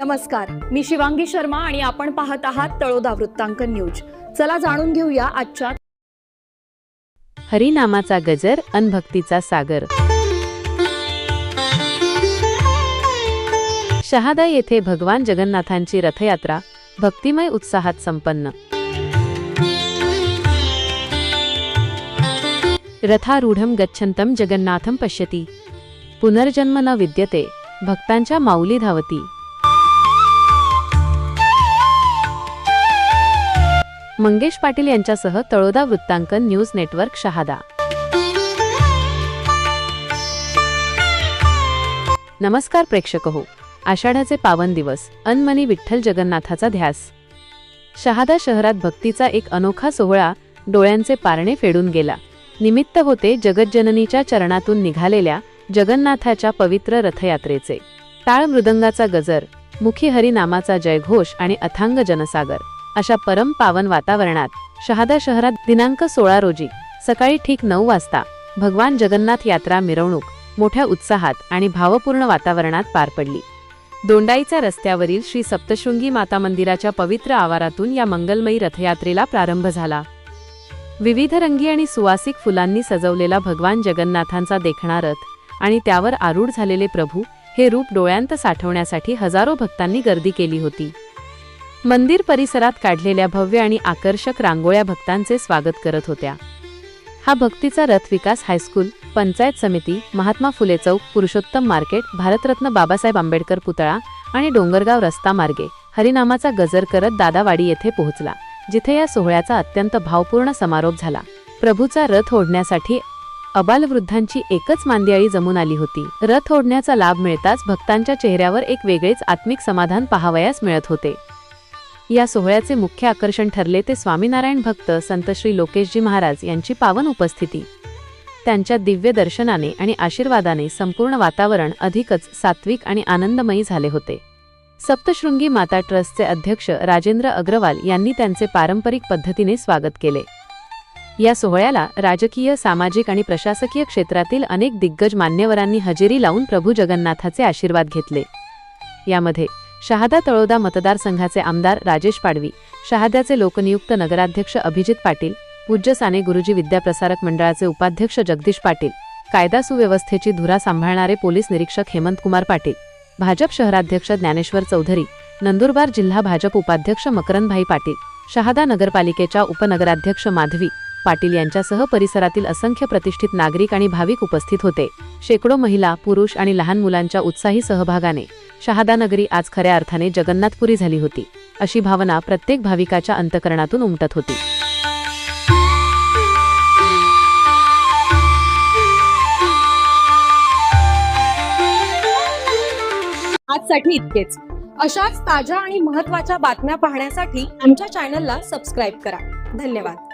नमस्कार, मी शिवांगी शर्मा आणि आपण पाहत आहात तळोदा वृत्तांकन न्यूज। चला जाणून घेऊया आजच्या हरिनामाचा गजर अन भक्तीचा सागर। शहादा येथे भगवान जगन्नाथांची रथयात्रा भक्तिमय उत्साहात संपन्न। रथारूढं गच्छन्तं जगन्नाथं पश्यति, पुनर्जन्म न विद्यते, भक्तांच्या माऊली धावती। मंगेश पाटील यांच्यासह तळोदा वृत्तांकन न्यूज नेटवर्क शहादा। नमस्कार प्रेक्षक हो, आषाढाचे पावन दिवस अनमनी विठ्ठल जगन्नाथाचा ध्यास। शहादा शहरात भक्तीचा एक अनोखा सोहळा डोळ्यांचे पारणे फेडून गेला। निमित्त होते जगज्जननीच्या चरणातून निघालेल्या जगन्नाथाच्या पवित्र रथयात्रेचे। टाळ मृदंगाचा गजर, मुखी हरिनामाचा जयघोष आणि अथांग जनसागर अशा परम पावन वातावरणात शहादा शहरात दिनांक 16 रोजी सकाळी ठीक 9 वाजता भगवान जगन्नाथ यात्रा मिरवणूक मोठ्या उत्साहात आणि भावपूर्ण वातावरणात पार पडली। दोंडाईचा रस्त्यावरील श्री सप्तशृंगी माता मंदिराच्या पवित्र आवारातून या मंगलमयी रथयात्रेला प्रारंभ झाला। विविध रंगी आणि सुवासिक फुलांनी सजवलेला भगवान जगन्नाथांचा देखणा रथ आणि त्यावर आरूढ झालेले प्रभू हे रूप डोळ्यांत साठवण्यासाठी हजारो भक्तांनी गर्दी केली होती। मंदिर परिसरात काढलेल्या भव्य आणि आकर्षक रांगोळ्या भक्तांचे स्वागत करत होत्या। हा भक्तीचा रथ विकास हायस्कूल, पंचायत समिती, महात्मा फुले चौक, पुरुषोत्तम मार्केट, भारतरत्न बाबासाहेब आंबेडकर पुतळा आणि डोंगरगाव रस्ता मार्गे हरिनामाचा गजर करत दादावाडी येथे पोहोचला, जिथे या सोहळ्याचा अत्यंत भावपूर्ण समारोप झाला। प्रभूचा रथ ओढण्यासाठी अबालवृद्धांची एकच मांदियाळी जमून आली होती। रथ ओढण्याचा लाभ मिळताच भक्तांच्या चेहऱ्यावर एक वेगळेच आत्मिक समाधान पाहावयास मिळत होते। या सोहळ्याचे मुख्य आकर्षण ठरले ते स्वामीनारायण भक्त संत श्री लोकेशजी महाराज यांची पावन उपस्थिती। त्यांच्या दिव्य दर्शनाने आणि आशीर्वादाने संपूर्ण वातावरण अधिकच सात्विक आणि आनंदमयी झाले होते। सप्तशृंगी माता ट्रस्टचे अध्यक्ष राजेंद्र अग्रवाल यांनी त्यांचे पारंपरिक पद्धतीने स्वागत केले। या सोहळ्याला राजकीय, सामाजिक आणि प्रशासकीय क्षेत्रातील अनेक दिग्गज मान्यवरांनी हजेरी लावून प्रभू जगन्नाथाचे आशीर्वाद घेतले। यामध्ये शहादा तळोदा मतदारसंघाचे आमदार राजेश पाडवी, शहाद्याचे लोकनियुक्त नगराध्यक्ष अभिजित पाटील, पूज्य साने गुरुजी विद्याप्रसारक मंडळाचे उपाध्यक्ष जगदीश पाटील, कायदा सुव्यवस्थेची धुरा सांभाळणारे पोलीस निरीक्षक हेमंत कुमार पाटील, भाजप शहराध्यक्ष ज्ञानेश्वर चौधरी, नंदुरबार जिल्हा भाजप उपाध्यक्ष मकरंदभाई पाटील, शहादा नगरपालिकेच्या उपनगराध्यक्ष माधवी पाटील यांच्यासह परिसरातील असंख्य प्रतिष्ठित नागरिक आणि भाविक उपस्थित होते। शेकडो महिला, पुरुष आणि लहान मुलांच्या उत्साही सहभागाने शहादा नगरी आज खऱ्या अर्थाने जगन्नाथपुरी झाली होती, अशी भावना प्रत्येक भाविकाच्या अंतःकरणातून उमटत होती। आजसाठी इतकेच। अशाच ताज्या आणि महत्त्वाच्या बातम्या पाहण्यासाठी आमच्या चॅनलला सबस्क्राइब करा। धन्यवाद।